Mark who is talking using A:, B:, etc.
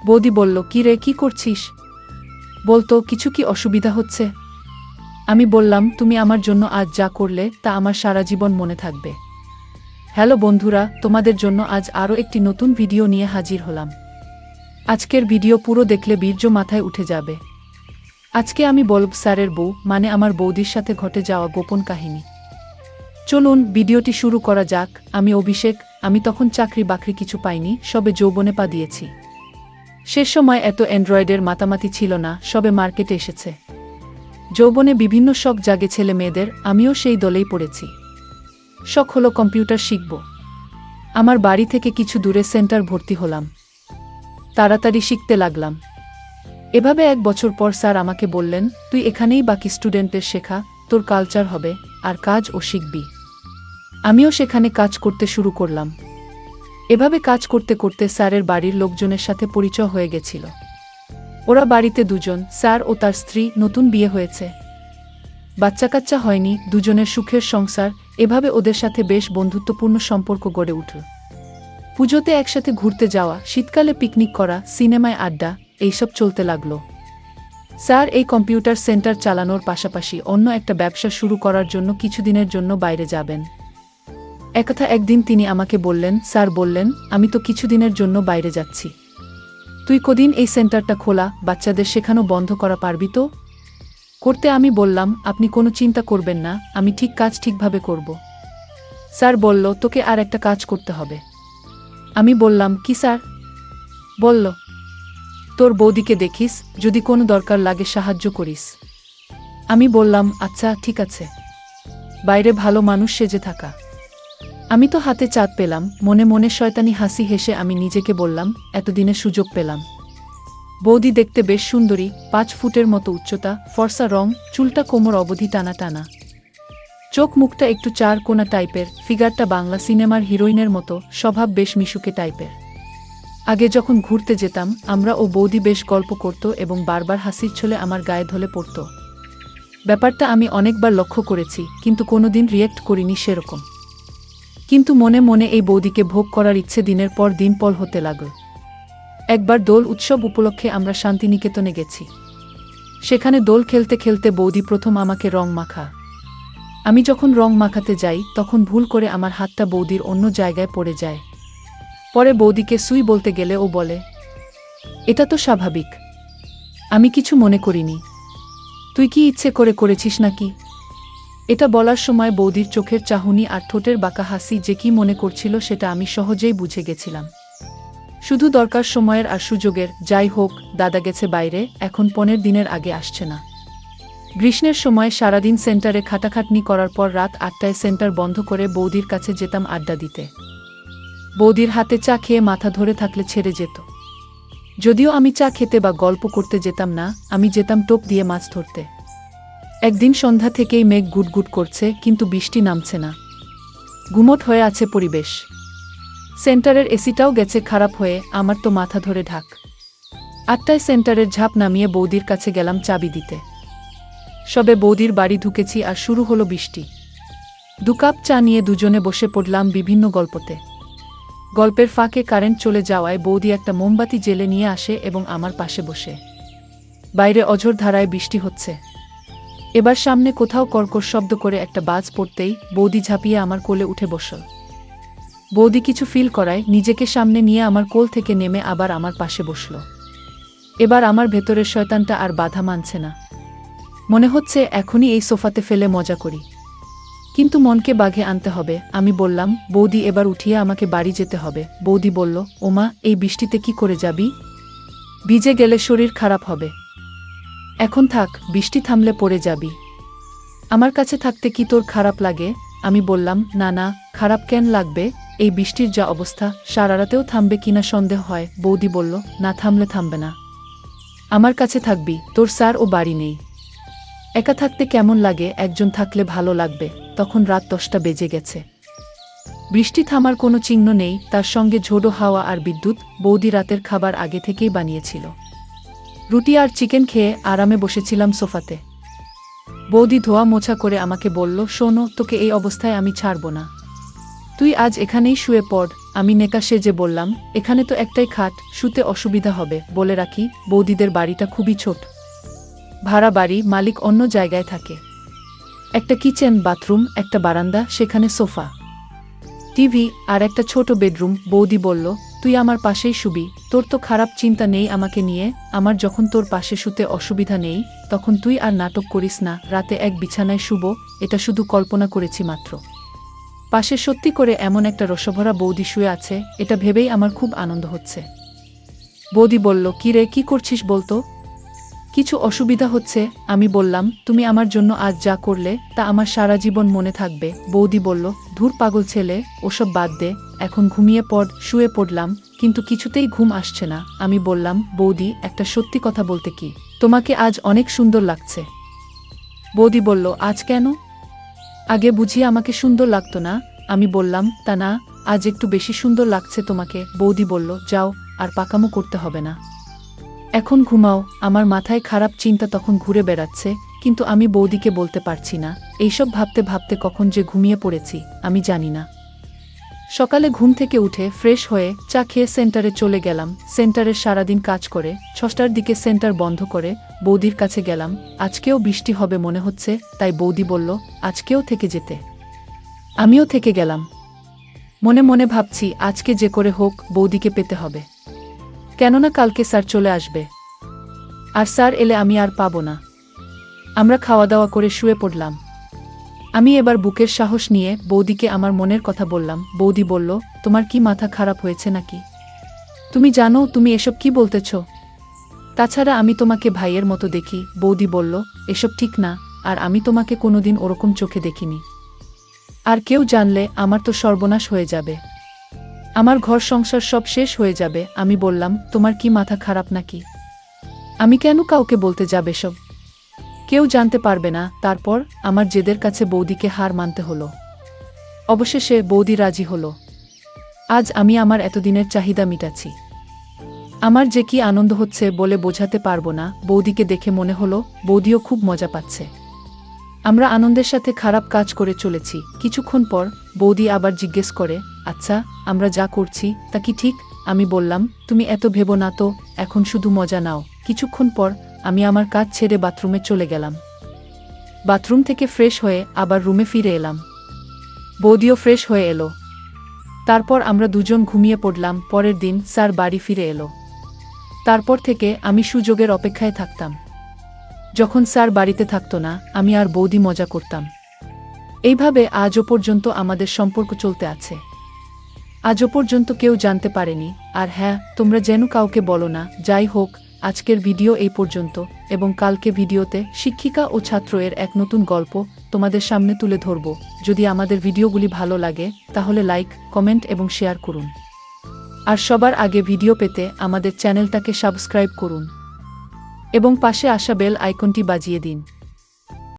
A: বৌদি বলল, কি রে, কি করছিস? বলতো, কিছু কি অসুবিধা হচ্ছে? আমি বললাম, তুমি আমার জন্য আজ যা করলে তা আমার সারা জীবন মনে থাকবে। হ্যালো বন্ধুরা, তোমাদের জন্য আজ আরও একটি নতুন ভিডিও নিয়ে হাজির হলাম। আজকের ভিডিও পুরো দেখলে বীর্য মাথায় উঠে যাবে। আজকে আমি বলব স্যারের বউ মানে আমার বৌদির সাথে ঘটে যাওয়া গোপন কাহিনী। চলুন ভিডিওটি শুরু করা যাক। আমি অভিষেক। আমি তখন চাকরি বাকরি কিছু পাইনি, সবে যৌবনে পা দিয়েছি। সে সময় এত অ্যান্ড্রয়েডের মাতামাতি ছিল না, সবে মার্কেটে এসেছে। যৌবনে বিভিন্ন শখ জাগে ছেলে মেয়েদের, আমিও সেই দলেই পড়েছি। শখ হলো কম্পিউটার শিখব। আমার বাড়ি থেকে কিছু দূরে সেন্টার ভর্তি হলাম। তাড়াতাড়ি শিখতে লাগলাম। এভাবে 1 বছর পর স্যার আমাকে বললেন, তুই এখানেই বাকি স্টুডেন্টদের শেখা, তোর কালচার হবে, আর কাজও শিখবি। আমিও সেখানে কাজ করতে শুরু করলাম। এভাবে কাজ করতে করতে স্যারের বাড়ির লোকজনের সাথে পরিচয় হয়ে গেছিল। ওরা বাড়িতে দুজন, স্যার ও তার স্ত্রী, নতুন বিয়ে হয়েছে। বাচ্চা কাচ্চা হয়নি, দুজনের সুখের সংসার। এভাবে ওদের সাথে বেশ বন্ধুত্বপূর্ণ সম্পর্ক গড়ে উঠল। পুজোতে একসাথে ঘুরতে যাওয়া, শীতকালে পিকনিক করা, সিনেমায় আড্ডা, এইসব চলতে লাগলো। স্যার এই কম্পিউটার সেন্টার চালানোর পাশাপাশি অন্য একটা ব্যবসা শুরু করার জন্য কিছুদিনের জন্য বাইরে যাবেন। একথা একদিন তিনি আমাকে বললেন, স্যার বললেন, আমি তো কিছুদিনের জন্য বাইরে যাচ্ছি। তুই কদিন এই সেন্টারটা খোলা, বাচ্চাদের শেখানো বন্ধ করা পারবি তো? করতে আমি বললাম, আপনি কোনো চিন্তা করবেন না, আমি ঠিক কাজ ঠিকভাবে করব। স্যার বলল, তোকে আর একটা কাজ করতে হবে। আমি বললাম, কি স্যার? বলল, তোর বৌদিকে দেখিস, যদি কোনো দরকার লাগে সাহায্য করিস। আমি বললাম, আচ্ছা ঠিক আছে। বাইরে ভালো মানুষ সেজে থাকা। আমি তো হাতে চাঁদ পেলাম। মনে মনে শয়তানি হাসি হেসে আমি নিজেকে বললাম, এতদিনে সুযোগ পেলাম। বৌদি দেখতে বেশ সুন্দরী, 5 ফুটের মতো উচ্চতা, ফর্সা রং, চুলটা কোমর অবধি টানা টানা, চোখ মুখটা একটু 4 কোনা টাইপের, ফিগারটা বাংলা সিনেমার হিরোইনের মতো, স্বভাব বেশ মিশুকে টাইপের। আগে যখন ঘুরতে যেতাম আমরা, ও বৌদি বেশ গল্প করত এবং বারবার হাসির ছলে আমার গায়ে ঢলে পড়ত। ব্যাপারটা আমি অনেকবার লক্ষ্য করেছি, কিন্তু কোনোদিন রিয়েক্ট করিনি সেরকম। কিন্তু মনে মনে এই বৌদিকে ভোগ করার ইচ্ছে দিনের পর দিন পল হতে লাগল। একবার দোল উৎসব উপলক্ষে আমরা শান্তিনিকেতনে গেছি। সেখানে দোল খেলতে খেলতে বৌদি প্রথম আমাকে রং মাখা। আমি যখন রং মাখাতে যাই তখন ভুল করে আমার হাতটা বৌদির অন্য জায়গায় পড়ে যায়। পরে বৌদিকে সুই বলতে গেলে ও বলে, এটা তো স্বাভাবিক। আমি কিছু মনে করিনি। তুই কি ইচ্ছে করে করেছিস নাকি? এটা বলার সময় বৌদির চোখের চাহনি আর ঠোঁটের বাঁকা হাসি যে কি মনে করছিল সেটা আমি সহজেই বুঝে গেছিলাম। শুধু দরকার সময়ের আর সুযোগের। যাই হোক, দাদা গেছে বাইরে, এখন 15 দিনের আগে আসছে না। গ্রীষ্মের সময় সারাদিন সেন্টারে খাটাখাটনি করার পর রাত 8টায় সেন্টার বন্ধ করে বৌদির কাছে যেতাম আড্ডা দিতে। বৌদির হাতে চা খেয়ে মাথা ধরে থাকলে ছেড়ে যেত। যদিও আমি চা খেতে বা গল্প করতে যেতাম না, আমি যেতাম টোপ দিয়ে মাছ ধরতে। একদিন সন্ধ্যা থেকেই মেঘ গুটগুট করছে, কিন্তু বৃষ্টি নামছে না। গুমোট হয়ে আছে পরিবেশ। সেন্টারের এসিটাও গেছে খারাপ হয়ে, আমার তো মাথা ধরে ঢাক। 8টায় সেন্টারের ঝাঁপ নামিয়ে বৌদির কাছে গেলাম চাবি দিতে। সবে বৌদির বাড়ি ঢুকেছি আর শুরু হলো বৃষ্টি। 2 কাপ চা নিয়ে দুজনে বসে পড়লাম বিভিন্ন গল্পতে। গল্পের ফাঁকে কারেন্ট চলে যাওয়ায় বৌদি একটা মোমবাতি জেলে নিয়ে আসে এবং আমার পাশে বসে। বাইরে অঝোর ধারায় বৃষ্টি হচ্ছে। এবার সামনে কোথাও কর্কশ শব্দ করে একটা বাজ পড়তেই বৌদি ঝাঁপিয়ে আমার কোলে উঠে বসল। বৌদি কিছু ফিল করায় নিজেকে সামনে নিয়ে আমার কোল থেকে নেমে আবার আমার পাশে বসল। এবার আমার ভেতরের শয়তানটা আর বাধা মানছে না। মনে হচ্ছে এখনই এই সোফাতে ফেলে মজা করি, কিন্তু মনকে বাঘে আনতে হবে। আমি বললাম, বৌদি এবার উঠিয়ে আমাকে বাড়ি যেতে হবে। বৌদি বলল, ওমা, এই বৃষ্টিতে কি করে যাবি? ভিজে গেলে শরীর খারাপ হবে। এখন থাক, বৃষ্টি থামলে পড়ে যাবি। আমার কাছে থাকতে কি তোর খারাপ লাগে? আমি বললাম, না না, খারাপ কেন লাগবে? এই বৃষ্টির যা অবস্থা, সারা রাতেও থামবে কিনা সন্দেহ হয়। বৌদি বলল, না থামলে থামবে না, আমার কাছে থাকবি। তোর স্যার ও বাড়ি নেই। একা থাকতে কেমন লাগে? একজন থাকলে ভালো লাগবে। তখন রাত 10টা বেজে গেছে। বৃষ্টি থামার কোনো চিহ্ন নেই, তার সঙ্গে ঝোড়ো হাওয়া আর বিদ্যুৎ। বৌদি রাতের খাবার আগে থেকেই বানিয়েছিল। রুটি আর চিকেন খেয়ে আরামে বসেছিলাম সোফাতে। বৌদি ধোয়া মোছা করে আমাকে বলল, শোনো, তোকে এই অবস্থায় আমি ছাড়ব না। তুই আজ এখানেই শুয়ে পড়। আমি নেকা সেজে বললাম, এখানে তো একটাই খাট, শুতে অসুবিধা হবে, বলে রাখি বৌদিদের বাড়িটা খুবই ছোট। ভাড়া বাড়ি, মালিক অন্য জায়গায় থাকে। একটা কিচেন, বাথরুম, একটা বারান্দা, সেখানে সোফা, টিভি আর একটা ছোট বেডরুম। বৌদি বলল, তুই আমার পাশেই শুবি, তোর তো খারাপ চিন্তা নেই আমাকে নিয়ে। আমার যখন তোর পাশে শুতে অসুবিধা নেই, তখন তুই আর নাটক করিস না, রাতে এক বিছানায় শুব, এটা শুধু কল্পনা করেছি মাত্র। পাশে সত্যি করে এমন একটা রসভরা বৌদি শুয়ে আছে, এটা ভেবেই আমার খুব আনন্দ হচ্ছে। বৌদি বলল, কি রে, কি করছিস বলতো? কিছু অসুবিধা হচ্ছে? আমি বললাম, তুমি আমার জন্য আজ যা করলে তা আমার সারা জীবন মনে থাকবে। বৌদি বলল, ধুর পাগল ছেলে, ওসব বাদ দে, এখন ঘুমিয়ে পড়। শুয়ে পড়লাম, কিন্তু কিছুতেই ঘুম আসছে না। আমি বললাম, বৌদি, একটা সত্যি কথা বলতে কি, তোমাকে আজ অনেক সুন্দর লাগছে। বৌদি বলল, আজ কেন? আগে বুঝি আমাকে সুন্দর লাগতো না? আমি বললাম, তা না, আজ একটু বেশি সুন্দর লাগছে তোমাকে। বৌদি বলল, যাও, আর পাকামো করতে হবে না, এখন ঘুমাও। আমার মাথায় খারাপ চিন্তা তখন ঘুরে বেড়াচ্ছে, কিন্তু আমি বৌদিকে বলতে পারছি না। এইসব ভাবতে ভাবতে কখন যে ঘুমিয়ে পড়েছি আমি জানি না। সকালে ঘুম থেকে উঠে ফ্রেশ হয়ে চা খেয়ে সেন্টারে চলে গেলাম। সেন্টারের সারাদিন কাজ করে 6টার দিকে সেন্টার বন্ধ করে বৌদির কাছে গেলাম। আজকেও বৃষ্টি হবে মনে হচ্ছে, তাই বৌদি বলল, আজকেও থেকে যেতে। আমিও থেকে গেলাম। মনে মনে ভাবছি, আজকে যে করে হোক বৌদিকে পেতে হবে, কেননা কালকে স্যার চলে আসবে, আর স্যার এলে আমি আর পাবো না। আমরা খাওয়া দাওয়া করে শুয়ে পড়লাম। আমি এবার বুকের সাহস নিয়ে বৌদিকে আমার মনের কথা বললাম। বৌদি বলল, তোমার কি মাথা খারাপ হয়েছে নাকি? তুমি জানো তুমি এসব কি বলতেছ? তাছাড়া আমি তোমাকে ভাইয়ের মতো দেখি। বৌদি বলল, এসব ঠিক না, আর আমি তোমাকে কোনোদিন ওরকম চোখে দেখিনি। আর কেউ জানলে আমার তো সর্বনাশ হয়ে যাবে, আমার ঘর সংসার সব শেষ হয়ে যাবে। আমি বললাম, তোমার কি মাথা খারাপ নাকি? আমি কেন কাউকে বলতে যাবে সব? কেউ জানতে পারবে না। তারপর আমার জেদের কাছে বৌদিকে হার মানতে হলো। অবশেষে বৌদি রাজি হলো। আজ আমি আমার এতদিনের চাহিদা মিটাচ্ছি। আমার যে কি আনন্দ হচ্ছে বলে বোঝাতে পারবো না। বৌদিকে দেখে মনে হলো বৌদিও খুব মজা পাচ্ছে। আমরা আনন্দের সাথে খারাপ কাজ করে চলেছি। কিছুক্ষণ পর বৌদি আবার জিজ্ঞেস করে, আচ্ছা, আমরা যা করছি তা কি ঠিক? আমি বললাম, তুমি এত ভেবো না তো, এখন শুধু মজা নাও। কিছুক্ষণ পর আমি আমার কাজ ছেড়ে বাথরুমে চলে গেলাম। বাথরুম থেকে ফ্রেশ হয়ে আবার রুমে ফিরে এলাম। বৌদিও ফ্রেশ হয়ে এলো। তারপর আমরা দুজন ঘুমিয়ে পড়লাম। পরের দিন স্যার বাড়ি ফিরে এলো। তারপর থেকে আমি সুযোগের অপেক্ষায় থাকতাম। যখন স্যার বাড়িতে থাকতো না, আমি আর বৌদি মজা করতাম। এইভাবে আজও পর্যন্ত আমাদের সম্পর্ক চলতে আছে। আজও পর্যন্ত কেউ জানতে পারেনি। আর হ্যাঁ, তোমরা যেন কাউকে বলো না। যাই হোক, আজকের ভিডিও এই পর্যন্ত, এবং কালকে ভিডিওতে শিক্ষিকা ও ছাত্র-এর এক নতুন গল্প তোমাদের সামনে তুলে ধরব। যদি আমাদের ভিডিওগুলি ভালো লাগে তাহলে লাইক, কমেন্ট এবং শেয়ার করুন। আর সবার আগে ভিডিও পেতে আমাদের চ্যানেলটাকে সাবস্ক্রাইব করুন এবং পাশে আসা বেল আইকনটি বাজিয়ে দিন।